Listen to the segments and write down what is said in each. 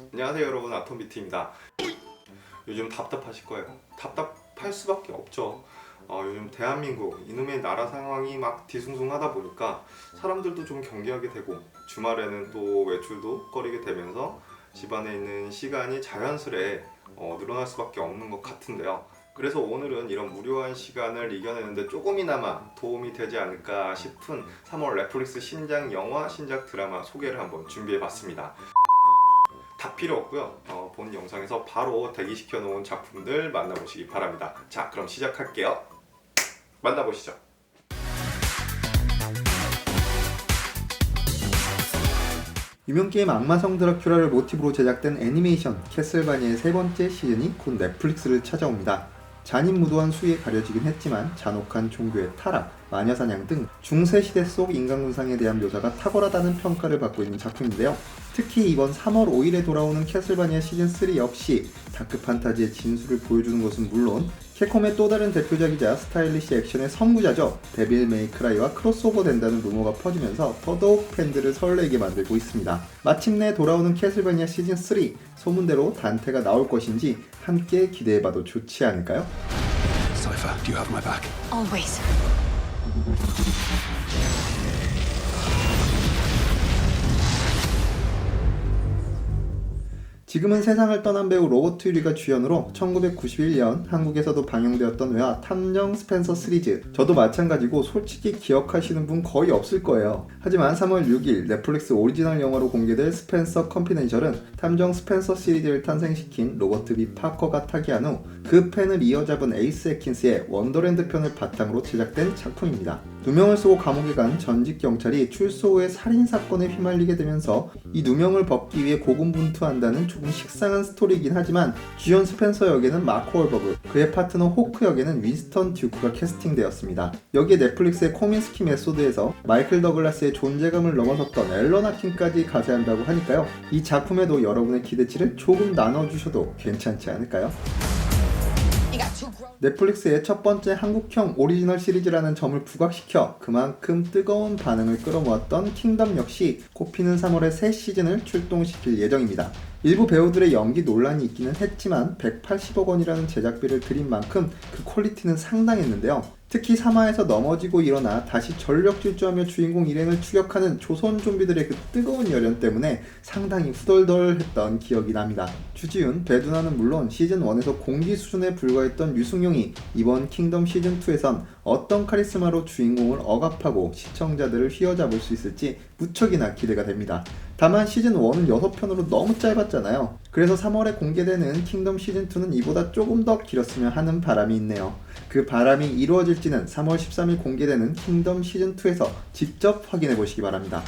안녕하세요 여러분, 아톰비트입니다. 요즘 답답하실 거예요. 답답할 수밖에 없죠. 요즘 대한민국 이놈의 나라 상황이 막 뒤숭숭하다 보니까 사람들도 좀 경계하게 되고, 주말에는 또 외출도 꺼리게 되면서 집안에 있는 시간이 자연스레 늘어날 수밖에 없는 것 같은데요. 그래서 오늘은 이런 무료한 시간을 이겨내는데 조금이나마 도움이 되지 않을까 싶은 3월 넷플릭스 신작 영화, 신작 드라마 소개를 한번 준비해봤습니다. 다 필요 없고요. 본 영상에서 바로 대기시켜 놓은 작품들 만나보시기 바랍니다. 자, 그럼 시작할게요. 만나보시죠. 유명 게임 악마성 드라큘라를 모티브로 제작된 애니메이션 캐슬바니아의 세 번째 시즌이 곧 넷플릭스를 찾아옵니다. 잔인무도한 수위에 가려지긴 했지만 잔혹한 종교의 타락, 마녀사냥 등 중세 시대 속 인간 군상에 대한 묘사가 탁월하다는 평가를 받고 있는 작품인데요. 특히 이번 3월 5일에 돌아오는 캐슬바니아 시즌3 역시 다크 판타지의 진수를 보여주는 것은 물론 캡콤의 또 다른 대표작이자 스타일리시 액션의 선구자죠. 데빌 메이크라이와 크로스오버 된다는 루머가 퍼지면서 더더욱 팬들을 설레게 만들고 있습니다. 마침내 돌아오는 캐슬바니아 시즌3, 소문대로 단테가 나올 것인지 함께 기대해봐도 좋지 않을까요? Cypher, do you have my back? Always. 지금은 세상을 떠난 배우 로버트 유리가 주연으로 1991년 한국에서도 방영되었던 외화 탐정 스펜서 시리즈, 저도 마찬가지고 솔직히 기억하시는 분 거의 없을 거예요. 하지만 3월 6일 넷플릭스 오리지널 영화로 공개될 스펜서 컨피덴셜은 탐정 스펜서 시리즈를 탄생시킨 로버트 B 파커가 타계한 후 그 펜을 이어잡은 에이스 애킨스의 원더랜드 편을 바탕으로 제작된 작품입니다. 누명을 쓰고 감옥에 간 전직 경찰이 출소 후에 살인사건에 휘말리게 되면서 이 누명을 벗기 위해 고군분투한다는 조금 식상한 스토리이긴 하지만 주연 스펜서 역에는 마크 월버그, 그의 파트너 호크 역에는 윈스턴 듀크가 캐스팅되었습니다. 여기에 넷플릭스의 코민스키 메소드에서 마이클 더글라스의 존재감을 넘어섰던 앨런 아킨까지 가세한다고 하니까요. 이 작품에도 여러분의 기대치를 조금 나눠주셔도 괜찮지 않을까요? 넷플릭스의 첫 번째 한국형 오리지널 시리즈라는 점을 부각시켜 그만큼 뜨거운 반응을 끌어모았던 킹덤 역시 꼽히는 3월에 새 시즌을 출동시킬 예정입니다. 일부 배우들의 연기 논란이 있기는 했지만 180억 원이라는 제작비를 들인 만큼 그 퀄리티는 상당했는데요. 특히 3화에서 넘어지고 일어나 다시 전력 질주하며 주인공 일행을 추격하는 조선 좀비들의 그 뜨거운 열연 때문에 상당히 후덜덜했던 기억이 납니다. 주지훈, 배두나는 물론 시즌1에서 공기 수준에 불과했던 유승용이 이번 킹덤 시즌2에선 어떤 카리스마로 주인공을 억압하고 시청자들을 휘어잡을 수 있을지 무척이나 기대가 됩니다. 다만 시즌1은 6편으로 너무 짧았잖아요. 그래서 3월에 공개되는 킹덤 시즌2는 이보다 조금 더 길었으면 하는 바람이 있네요. 그 바람이 이루어질지는 3월 13일 공개되는 킹덤 시즌2에서 직접 확인해 보시기 바랍니다.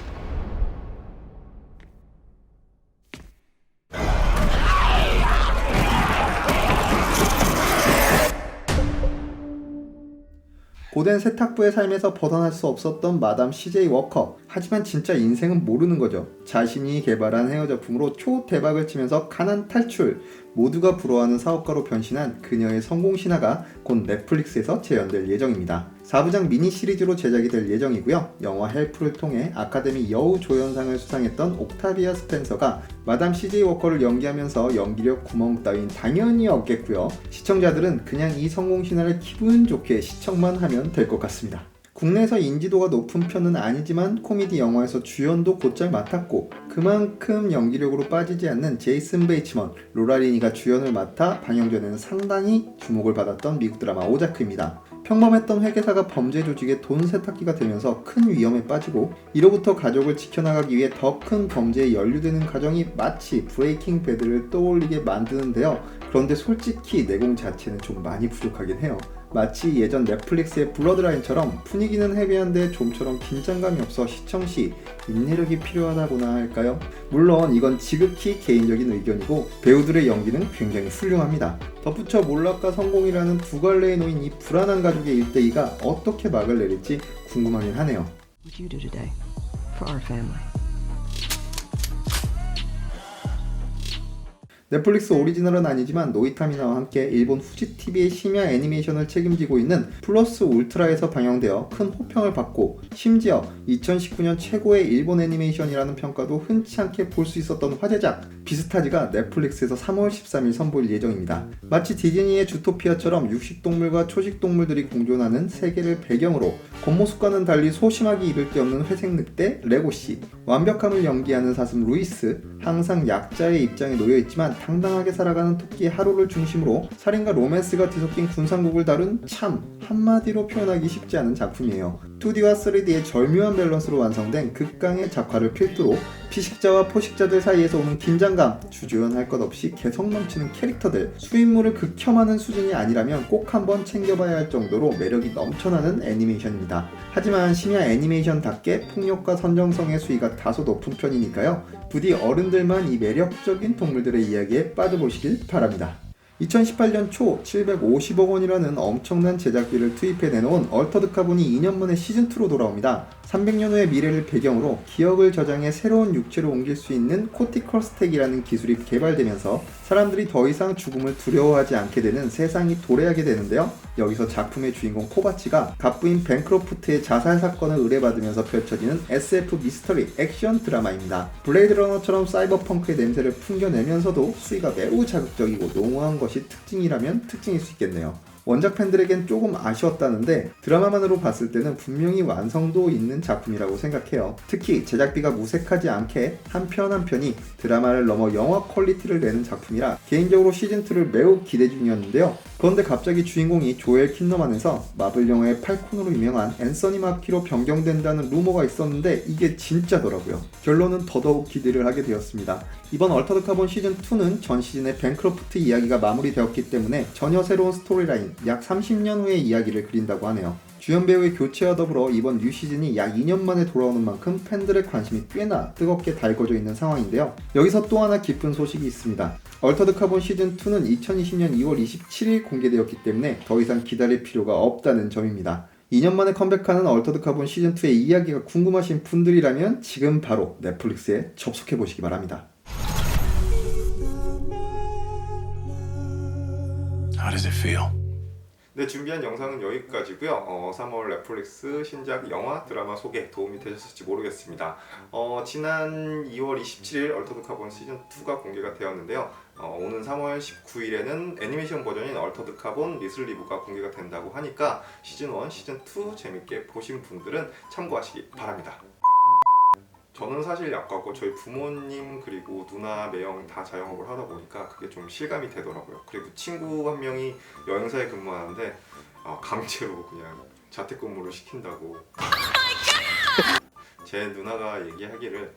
고된 세탁부의 삶에서 벗어날 수 없었던 마담 CJ 워커. 하지만 진짜 인생은 모르는 거죠. 자신이 개발한 헤어 제품으로 초대박을 치면서 가난 탈출. 모두가 부러워하는 사업가로 변신한 그녀의 성공 신화가 곧 넷플릭스에서 재현될 예정입니다. 4부작 미니 시리즈로 제작이 될 예정이고요. 영화 헬프를 통해 아카데미 여우 조연상을 수상했던 옥타비아 스펜서가 마담 CJ 워커를 연기하면서 연기력 구멍 따윈 당연히 없겠고요. 시청자들은 그냥 이 성공 신화를 기분 좋게 시청만 하면 될 것 같습니다. 국내에서 인지도가 높은 편은 아니지만 코미디 영화에서 주연도 곧잘 맡았고 그만큼 연기력으로 빠지지 않는 제이슨 베이츠먼, 로라 리니가 주연을 맡아 방영전에는 상당히 주목을 받았던 미국 드라마 오자크입니다. 평범했던 회계사가 범죄 조직의 돈 세탁기가 되면서 큰 위험에 빠지고 이로부터 가족을 지켜나가기 위해 더 큰 범죄에 연루되는 과정이 마치 브레이킹 배드를 떠올리게 만드는데요. 그런데 솔직히 내공 자체는 좀 많이 부족하긴 해요. 마치 예전 넷플릭스의 블러드라인처럼 분위기는 헤비한데 좀처럼 긴장감이 없어 시청 시 인내력이 필요하다고나 할까요? 물론 이건 지극히 개인적인 의견이고 배우들의 연기는 굉장히 훌륭합니다. 덧붙여 몰락과 성공이라는 두 갈래에 놓인 이 불안한 가족의 일대기가 어떻게 막을 내릴지 궁금하긴 하네요. What you do today for our family. 넷플릭스 오리지널은 아니지만 노이타미나와 함께 일본 후지TV의 심야 애니메이션을 책임지고 있는 플러스 울트라에서 방영되어 큰 호평을 받고 심지어 2019년 최고의 일본 애니메이션이라는 평가도 흔치 않게 볼 수 있었던 화제작 비스타즈가 넷플릭스에서 3월 13일 선보일 예정입니다. 마치 디즈니의 주토피아처럼 육식동물과 초식동물들이 공존하는 세계를 배경으로 겉모습과는 달리 소심하기 이를 데 없는 회색 늑대 레고씨, 완벽함을 연기하는 사슴 루이스, 항상 약자의 입장에 놓여있지만 당당하게 살아가는 토끼의 하루를 중심으로 살인과 로맨스가 뒤섞인 군상국을 다룬 참 한마디로 표현하기 쉽지 않은 작품이에요. 2D와 3D의 절묘한 밸런스로 완성된 극강의 작화를 필두로 피식자와 포식자들 사이에서 오는 긴장감, 주저연할 것 없이 개성 넘치는 캐릭터들, 수인물을 극혐하는 수준이 아니라면 꼭 한번 챙겨봐야 할 정도로 매력이 넘쳐나는 애니메이션입니다. 하지만 심야 애니메이션답게 폭력과 선정성의 수위가 다소 높은 편이니까요. 부디 어른들만 이 매력적인 동물들의 이야기에 빠져보시길 바랍니다. 2018년 초 750억 원이라는 엄청난 제작비를 투입해 내놓은 얼터드 카본이 2년 만에 시즌2로 돌아옵니다. 300년 후의 미래를 배경으로 기억을 저장해 새로운 육체로 옮길 수 있는 코티컬 스택이라는 기술이 개발되면서 사람들이 더 이상 죽음을 두려워하지 않게 되는 세상이 도래하게 되는데요. 여기서 작품의 주인공 코바치가 갑부인 벤크로프트의 자살 사건을 의뢰받으면서 펼쳐지는 SF 미스터리 액션 드라마입니다. 블레이드 러너처럼 사이버펑크의 냄새를 풍겨내면서도 수위가 매우 자극적이고 농후한 것이 특징이라면 특징일 수 있겠네요. 원작 팬들에겐 조금 아쉬웠다는데 드라마만으로 봤을 때는 분명히 완성도 있는 작품이라고 생각해요. 특히 제작비가 무색하지 않게 한 편 한 편이 드라마를 넘어 영화 퀄리티를 내는 작품이라 개인적으로 시즌2를 매우 기대 중이었는데요. 그런데 갑자기 주인공이 조엘 킨너만에서 마블 영화의 팔콘으로 유명한 앤서니 마키로 변경된다는 루머가 있었는데 이게 진짜더라고요. 결론은 더더욱 기대를 하게 되었습니다. 이번 얼터드 카본 시즌2는 전 시즌의 벤크로프트 이야기가 마무리되었기 때문에 전혀 새로운 스토리라인, 약 30년 후의 이야기를 그린다고 하네요. 주연 배우의 교체와 더불어 이번 뉴 시즌이 약 2년 만에 돌아오는 만큼 팬들의 관심이 꽤나 뜨겁게 달궈져 있는 상황인데요. 여기서 또 하나 기쁜 소식이 있습니다. 얼터드 카본 시즌2는 2020년 2월 27일 공개되었기 때문에 더 이상 기다릴 필요가 없다는 점입니다. 2년 만에 컴백하는 얼터드 카본 시즌2의 이야기가 궁금하신 분들이라면 지금 바로 넷플릭스에 접속해보시기 바랍니다. How does it feel? 네, 준비한 영상은 여기까지고요. 3월 넷플릭스 신작 영화, 드라마 소개 도움이 되셨을지 모르겠습니다. 지난 2월 27일 얼터드 카본 시즌2가 공개가 되었는데요. 오는 3월 19일에는 애니메이션 버전인 얼터드 카본 리슬 리브가 공개가 된다고 하니까 시즌1, 시즌2 재밌게 보신 분들은 참고하시기 바랍니다. 저는 사실 약하고 저희 부모님 그리고 누나 매형 다 자영업을 하다 보니까 그게 좀 실감이 되더라고요. 그리고 친구 한 명이 여행사에 근무하는데 강제로 그냥 자택근무를 시킨다고. 제 누나가 얘기하기를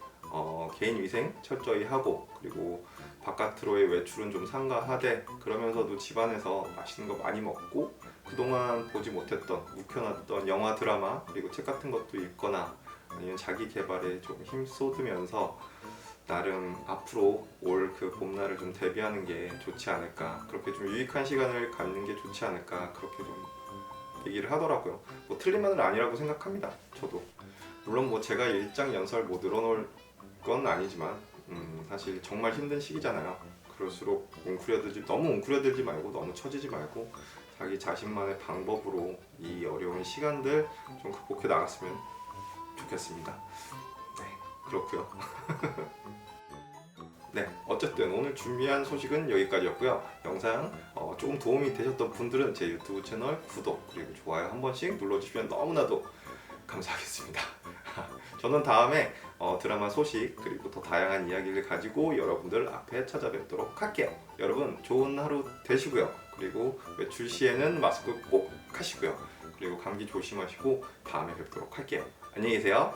개인 위생 철저히 하고 그리고 바깥으로의 외출은 좀 삼가하되 그러면서도 집안에서 맛있는 거 많이 먹고 그동안 보지 못했던 묵혀놨던 영화, 드라마 그리고 책 같은 것도 읽거나 아니면 자기 개발에 좀 힘 쏟으면서 나름 앞으로 올 그 봄날을 좀 대비하는 게 좋지 않을까, 그렇게 좀 유익한 시간을 갖는 게 좋지 않을까, 그렇게 좀 얘기를 하더라고요. 뭐 틀린 말은 아니라고 생각합니다. 저도 물론 뭐 제가 일장연설 뭐 늘어놓을 건 아니지만 사실 정말 힘든 시기잖아요. 그럴수록 너무 웅크려들지 말고 너무 처지지 말고 자기 자신만의 방법으로 이 어려운 시간들 좀 극복해 나갔으면 좋겠습니다. 네, 그렇고요. 네, 어쨌든 오늘 준비한 소식은 여기까지였고요. 영상 조금 도움이 되셨던 분들은 제 유튜브 채널 구독 그리고 좋아요 한 번씩 눌러주시면 너무나도 감사하겠습니다. 저는 다음에 드라마 소식 그리고 더 다양한 이야기를 가지고 여러분들 앞에 찾아뵙도록 할게요. 여러분 좋은 하루 되시고요. 그리고 외출 시에는 마스크 꼭 하시고요. 그리고 감기 조심하시고 다음에 뵙도록 할게요. 안녕히 계세요.